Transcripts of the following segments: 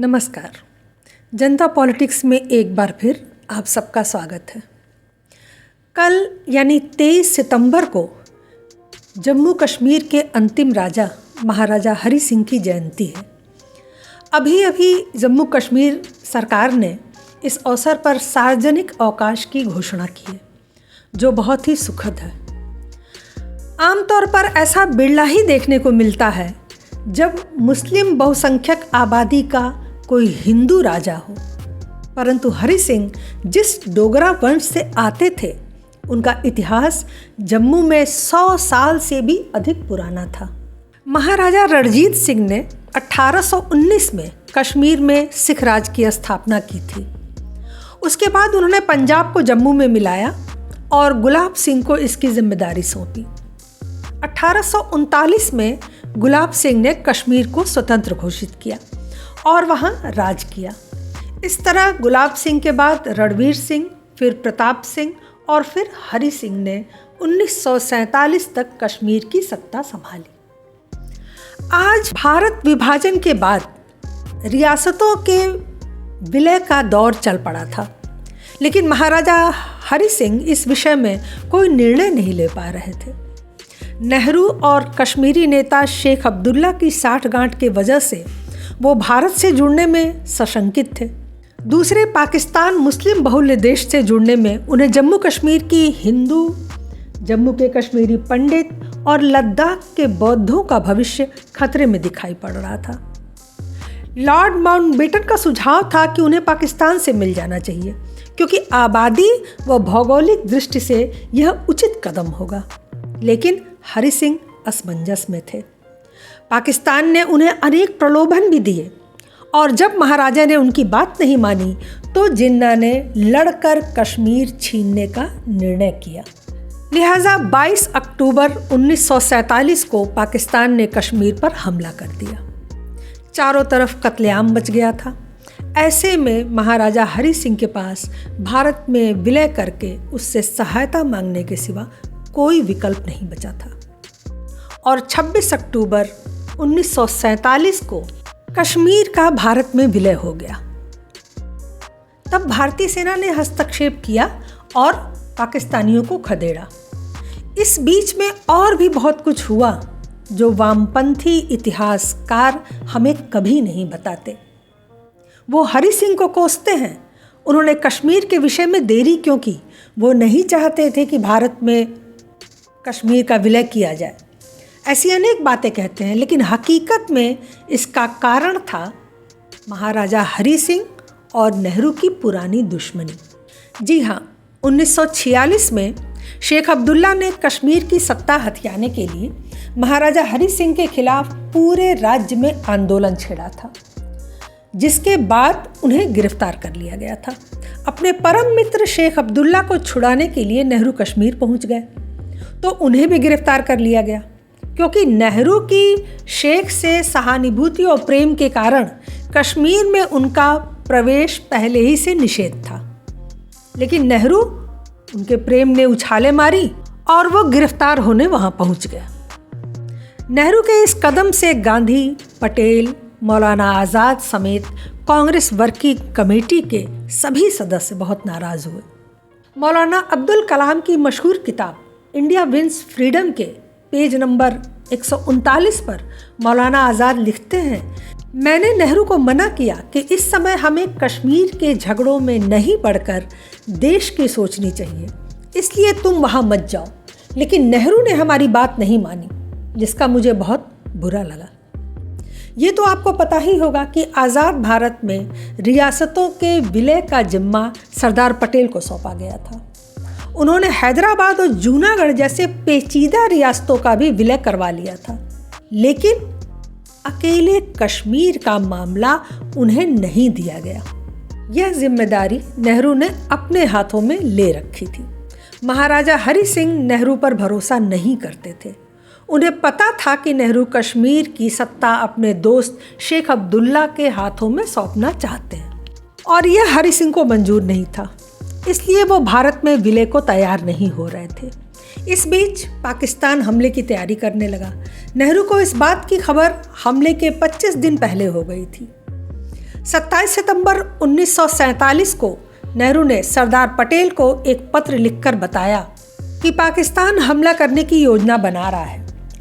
नमस्कार। जनता पॉलिटिक्स में एक बार फिर आप सबका स्वागत है। कल यानी 23 सितंबर को जम्मू कश्मीर के अंतिम राजा महाराजा हरि सिंह की जयंती है। अभी अभी जम्मू कश्मीर सरकार ने इस अवसर पर सार्वजनिक अवकाश की घोषणा की है, जो बहुत ही सुखद है। आमतौर पर ऐसा बिरला ही देखने को मिलता है जब मुस्लिम बहुसंख्यक आबादी का कोई हिंदू राजा हो, परंतु हरि सिंह जिस डोगरा वंश से आते थे उनका इतिहास जम्मू में 100 साल से भी अधिक पुराना था। महाराजा रणजीत सिंह ने 1819 में कश्मीर में सिख राज की स्थापना की थी। उसके बाद उन्होंने पंजाब को जम्मू में मिलाया और गुलाब सिंह को इसकी जिम्मेदारी सौंपी। 1839 में गुलाब सिंह ने कश्मीर को स्वतंत्र घोषित किया और वहाँ राज किया। इस तरह गुलाब सिंह के बाद रणवीर सिंह, फिर प्रताप सिंह और फिर हरि सिंह ने 1947 तक कश्मीर की सत्ता संभाली। आज भारत विभाजन के बाद रियासतों के विलय का दौर चल पड़ा था, लेकिन महाराजा हरि सिंह इस विषय में कोई निर्णय नहीं ले पा रहे थे। नेहरू और कश्मीरी नेता शेख अब्दुल्ला की साठगांठ के वजह से वो भारत से जुड़ने में सशंकित थे। दूसरे पाकिस्तान मुस्लिम बहुल्य देश से जुड़ने में उन्हें जम्मू कश्मीर की हिंदू, जम्मू के कश्मीरी पंडित और लद्दाख के बौद्धों का भविष्य खतरे में दिखाई पड़ रहा था। लॉर्ड माउंटबेटन का सुझाव था कि उन्हें पाकिस्तान से मिल जाना चाहिए, क्योंकि आबादी व भौगोलिक दृष्टि से यह उचित कदम होगा। लेकिन हरि सिंह असमंजस में थे। पाकिस्तान ने उन्हें अनेक प्रलोभन भी दिए और जब महाराजा ने उनकी बात नहीं मानी तो जिन्ना ने लड़कर कश्मीर छीनने का निर्णय किया। लिहाजा 22 अक्टूबर 1947 को पाकिस्तान ने कश्मीर पर हमला कर दिया। चारों तरफ कत्लेआम मच गया था। ऐसे में महाराजा हरि सिंह के पास भारत में विलय करके उससे सहायता मांगने के सिवा कोई विकल्प नहीं बचा था और 26 अक्टूबर 1947 को कश्मीर का भारत में विलय हो गया। तब भारतीय सेना ने हस्तक्षेप किया और पाकिस्तानियों को खदेड़ा। इस बीच में और भी बहुत कुछ हुआ जो वामपंथी इतिहासकार हमें कभी नहीं बताते। वो हरि सिंह को कोसते हैं, उन्होंने कश्मीर के विषय में देरी क्यों की। वो नहीं चाहते थे कि भारत में कश्मीर का विलय किया जाए। ऐसी अनेक बातें कहते हैं, लेकिन हकीकत में इसका कारण था महाराजा हरि सिंह और नेहरू की पुरानी दुश्मनी। जी हाँ, 1946 में शेख अब्दुल्ला ने कश्मीर की सत्ता हथियाने के लिए महाराजा हरि सिंह के खिलाफ पूरे राज्य में आंदोलन छेड़ा था, जिसके बाद उन्हें गिरफ्तार कर लिया गया था। अपने परम मित्र शेख अब्दुल्ला को छुड़ाने के लिए नेहरू कश्मीर पहुंच गए तो उन्हें भी गिरफ्तार कर लिया गया, क्योंकि नेहरू की शेख से सहानुभूति और प्रेम के कारण कश्मीर में उनका प्रवेश पहले ही से निषेध था। लेकिन नेहरू उनके प्रेम ने उछाले मारी और वो गिरफ्तार होने वहां पहुंच गया। नेहरू के इस कदम से गांधी, पटेल, मौलाना आज़ाद समेत कांग्रेस वर्किंग कमेटी के सभी सदस्य बहुत नाराज हुए। मौलाना अब्दुल कलाम की मशहूर किताब इंडिया विंस फ्रीडम के पेज नंबर 139 पर मौलाना आज़ाद लिखते हैं, मैंने नेहरू को मना किया कि इस समय हमें कश्मीर के झगड़ों में नहीं पड़कर देश की सोचनी चाहिए, इसलिए तुम वहाँ मत जाओ। लेकिन नेहरू ने हमारी बात नहीं मानी, जिसका मुझे बहुत बुरा लगा। ये तो आपको पता ही होगा कि आज़ाद भारत में रियासतों के विलय का जिम्मा सरदार पटेल को सौंपा गया था। उन्होंने हैदराबाद और जूनागढ़ जैसे पेचीदा रियासतों का भी विलय करवा लिया था, लेकिन अकेले कश्मीर का मामला उन्हें नहीं दिया गया। यह जिम्मेदारी नेहरू ने अपने हाथों में ले रखी थी। महाराजा हरि सिंह नेहरू पर भरोसा नहीं करते थे। उन्हें पता था कि नेहरू कश्मीर की सत्ता अपने दोस्त शेख अब्दुल्ला के हाथों में सौंपना चाहते हैं और यह हरि सिंह को मंजूर नहीं था, इसलिए वो भारत में विलय को तैयार नहीं हो रहे थे। इस बीच पाकिस्तान हमले की तैयारी करने लगा। नेहरू को इस बात की खबर हमले के 25 दिन पहले हो गई थी। 27 सितंबर 1947 को नेहरू ने सरदार पटेल को एक पत्र लिखकर बताया कि पाकिस्तान हमला करने की योजना बना रहा है।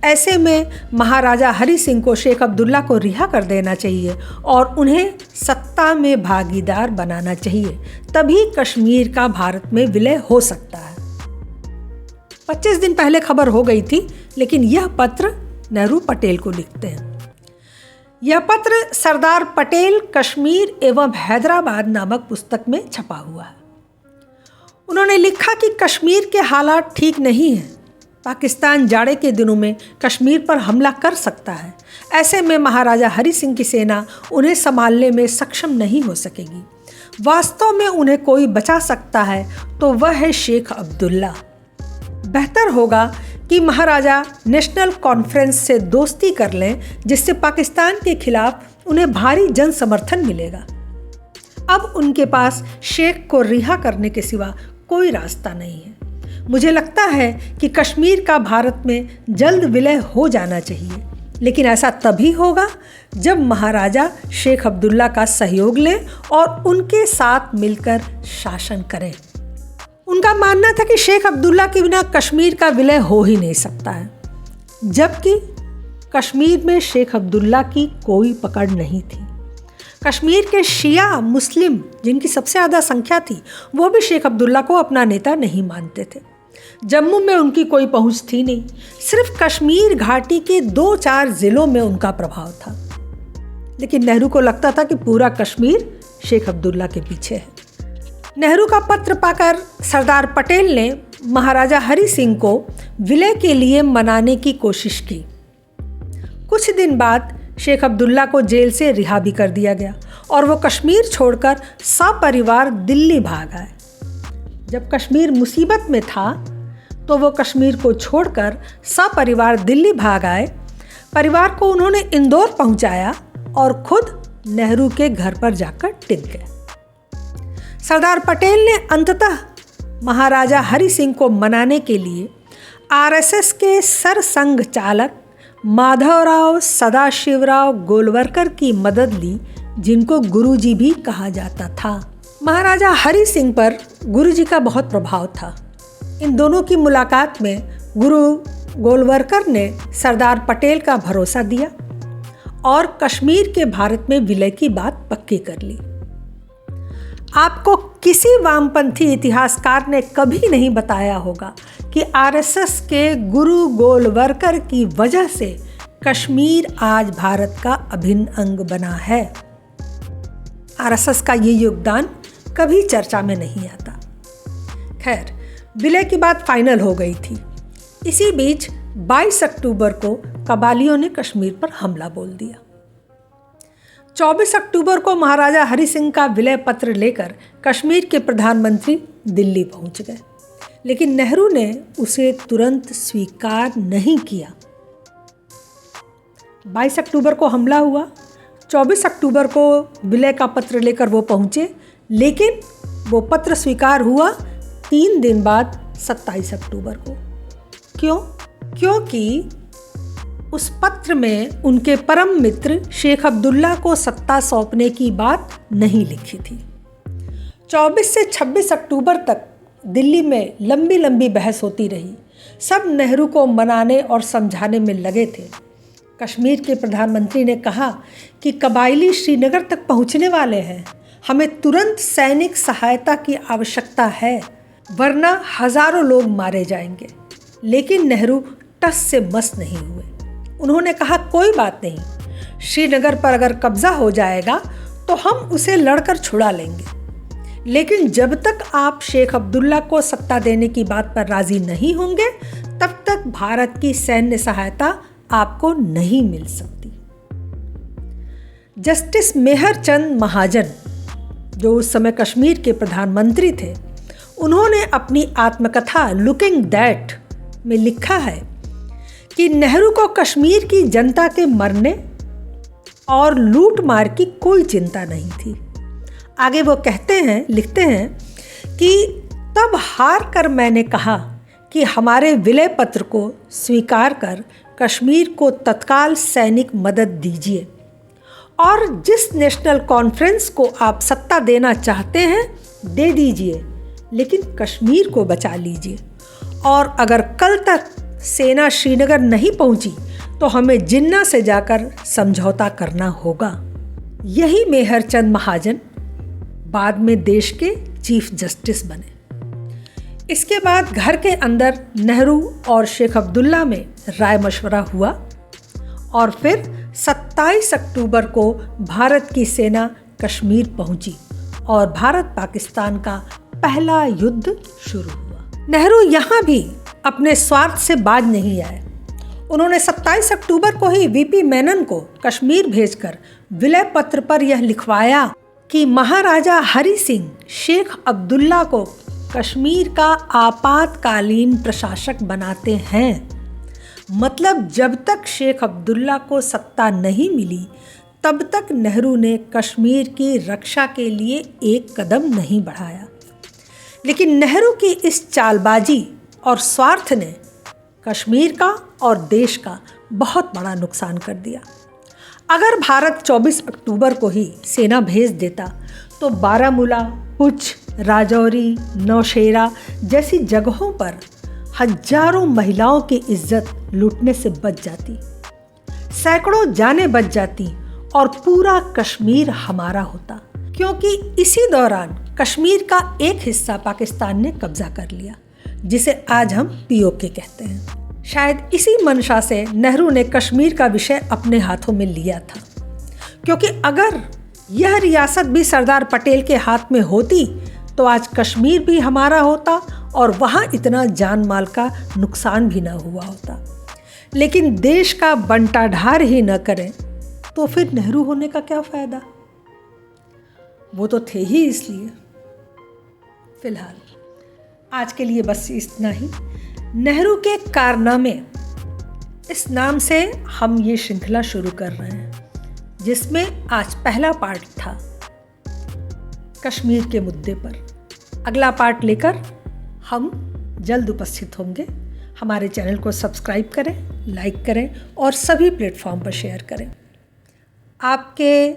ऐसे में महाराजा हरि सिंह को शेख अब्दुल्ला को रिहा कर देना चाहिए और उन्हें सत्ता में भागीदार बनाना चाहिए, तभी कश्मीर का भारत में विलय हो सकता है। 25 दिन पहले खबर हो गई थी, लेकिन यह पत्र नेहरू पटेल को लिखते हैं। यह पत्र सरदार पटेल कश्मीर एवं हैदराबाद नामक पुस्तक में छपा हुआ है। उन्होंने लिखा कि कश्मीर के हालात ठीक नहीं हैं। पाकिस्तान जाड़े के दिनों में कश्मीर पर हमला कर सकता है। ऐसे में महाराजा हरि सिंह की सेना उन्हें संभालने में सक्षम नहीं हो सकेगी। वास्तव में उन्हें कोई बचा सकता है तो वह है शेख अब्दुल्ला। बेहतर होगा कि महाराजा नेशनल कॉन्फ्रेंस से दोस्ती कर लें, जिससे पाकिस्तान के खिलाफ उन्हें भारी जन समर्थन मिलेगा। अब उनके पास शेख को रिहा करने के सिवा कोई रास्ता नहीं है। मुझे लगता है कि कश्मीर का भारत में जल्द विलय हो जाना चाहिए, लेकिन ऐसा तभी होगा जब महाराजा शेख अब्दुल्ला का सहयोग लें और उनके साथ मिलकर शासन करें। उनका मानना था कि शेख अब्दुल्ला के बिना कश्मीर का विलय हो ही नहीं सकता है, जबकि कश्मीर में शेख अब्दुल्ला की कोई पकड़ नहीं थी। कश्मीर के शिया मुस्लिम, जिनकी सबसे ज़्यादा संख्या थी, वो भी शेख अब्दुल्ला को अपना नेता नहीं मानते थे। जम्मू में उनकी कोई पहुंच थी नहीं, सिर्फ कश्मीर घाटी के 2-4 ज़िलों में उनका प्रभाव था। लेकिन नेहरू को लगता था कि पूरा कश्मीर शेख अब्दुल्ला के पीछे है। नेहरू का पत्र पाकर सरदार पटेल ने महाराजा हरि सिंह को विलय के लिए मनाने की कोशिश की। कुछ दिन बाद शेख अब्दुल्ला को जेल से रिहा भी कर दिया गया और वो कश्मीर छोड़कर सपरिवार दिल्ली भाग आए। जब कश्मीर मुसीबत में था तो वो कश्मीर को छोड़कर सपरिवार दिल्ली भाग आए। परिवार को उन्होंने इंदौर पहुंचाया और खुद नेहरू के घर पर जाकर टिक गए। सरदार पटेल ने अंततः महाराजा हरि सिंह को मनाने के लिए आरएसएस के सरसंघ चालक माधवराव सदाशिवराव गोलवरकर की मदद ली, जिनको गुरुजी भी कहा जाता था। महाराजा हरि सिंह पर गुरुजी का बहुत प्रभाव था। इन दोनों की मुलाकात में गुरु गोलवरकर ने सरदार पटेल का भरोसा दिया और कश्मीर के भारत में विलय की बात पक्की कर ली। आपको किसी वामपंथी इतिहासकार ने कभी नहीं बताया होगा कि आरएसएस के गुरु गोलवरकर की वजह से कश्मीर आज भारत का अभिन्न अंग बना है। आरएसएस का ये योगदान कभी चर्चा में नहीं आता। खैर, विलय की बात फाइनल हो गई थी। इसी बीच 22 अक्टूबर को कबालियों ने कश्मीर पर हमला बोल दिया। 24 अक्टूबर को महाराजा हरि सिंह का विलय पत्र लेकर कश्मीर के प्रधानमंत्री दिल्ली पहुंच गए, लेकिन नेहरू ने उसे तुरंत स्वीकार नहीं किया। 22 अक्टूबर को हमला हुआ, 24 अक्टूबर को विलय का पत्र लेकर वो पहुंचे, लेकिन वो पत्र स्वीकार हुआ 3 दिन बाद 27 अक्टूबर को। क्यों? क्योंकि उस पत्र में उनके परम मित्र शेख अब्दुल्ला को सत्ता सौंपने की बात नहीं लिखी थी। 24 से 26 अक्टूबर तक दिल्ली में लंबी लंबी बहस होती रही। सब नेहरू को मनाने और समझाने में लगे थे। कश्मीर के प्रधानमंत्री ने कहा कि कबायली श्रीनगर तक पहुंचने वाले हैं, हमें तुरंत सैनिक सहायता की आवश्यकता है, वरना हजारों लोग मारे जाएंगे। लेकिन नेहरू टस से मस नहीं हुए। उन्होंने कहा, कोई बात नहीं, श्रीनगर पर अगर कब्जा हो जाएगा तो हम उसे लड़कर छुड़ा लेंगे, लेकिन जब तक आप शेख अब्दुल्ला को सत्ता देने की बात पर राजी नहीं होंगे, तब तक भारत की सैन्य सहायता आपको नहीं मिल सकती। जस्टिस मेहर चंद महाजन, जो उस समय कश्मीर के प्रधानमंत्री थे, उन्होंने अपनी आत्मकथा लुकिंग दैट में लिखा है कि नेहरू को कश्मीर की जनता के मरने और लूट मार की कोई चिंता नहीं थी। आगे वो लिखते हैं कि तब हार कर मैंने कहा कि हमारे विलय पत्र को स्वीकार कर कश्मीर को तत्काल सैनिक मदद दीजिए और जिस नेशनल कॉन्फ्रेंस को आप सत्ता देना चाहते हैं दे दीजिए, लेकिन कश्मीर को बचा लीजिए। और अगर कल तक सेना श्रीनगर नहीं पहुंची तो हमें जिन्ना से जाकर समझौता करना होगा। यही मेहर चंद महाजन बाद में देश के चीफ जस्टिस बने। इसके बाद घर के अंदर नेहरू और शेख अब्दुल्ला में राय मशवरा हुआ और फिर 27 अक्टूबर को भारत की सेना कश्मीर पहुंची और भारत पाकिस्तान का पहला युद्ध शुरू हुआ। नेहरू यहाँ भी अपने स्वार्थ से बाज नहीं आए। उन्होंने 27 अक्टूबर को ही वीपी मेनन को कश्मीर भेजकर विलय पत्र पर यह लिखवाया कि महाराजा हरि सिंह शेख अब्दुल्ला को कश्मीर का आपातकालीन प्रशासक बनाते हैं। मतलब जब तक शेख अब्दुल्ला को सत्ता नहीं मिली तब तक नेहरू ने कश्मीर की रक्षा के लिए एक कदम नहीं बढ़ाया। लेकिन नेहरू की इस चालबाजी और स्वार्थ ने कश्मीर का और देश का बहुत बड़ा नुकसान कर दिया। अगर भारत 24 अक्टूबर को ही सेना भेज देता तो बारामूला, पुंछ, राजौरी, नौशेरा जैसी जगहों पर हजारों महिलाओं की इज्जत लूटने से बच जाती, सैकड़ों जानें बच जाती और पूरा कश्मीर हमारा होता। क्योंकि इसी दौरान कश्मीर का एक हिस्सा पाकिस्तान ने कब्जा कर लिया, जिसे आज हम पीओके कहते हैं। शायद इसी मंशा से नेहरू ने कश्मीर का विषय अपने हाथों में लिया था, क्योंकि अगर यह रियासत भी सरदार पटेल के हाथ में होती तो आज कश्मीर भी हमारा होता और वहाँ इतना जान माल का नुकसान भी न हुआ होता। लेकिन देश का बंटाढार ही न करें तो फिर नेहरू होने का क्या फ़ायदा। वो तो थे ही इसलिए। फिलहाल आज के लिए बस इतना ही। नेहरू के कारनामे इस नाम से हम ये श्रृंखला शुरू कर रहे हैं, जिसमें आज पहला पार्ट था कश्मीर के मुद्दे पर। अगला पार्ट लेकर हम जल्द उपस्थित होंगे। हमारे चैनल को सब्सक्राइब करें, लाइक करें और सभी प्लेटफॉर्म पर शेयर करें। आपके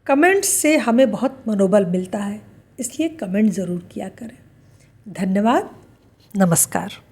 कमेंट्स से हमें बहुत मनोबल मिलता है, इसलिए कमेंट ज़रूर किया करें। धन्यवाद। नमस्कार।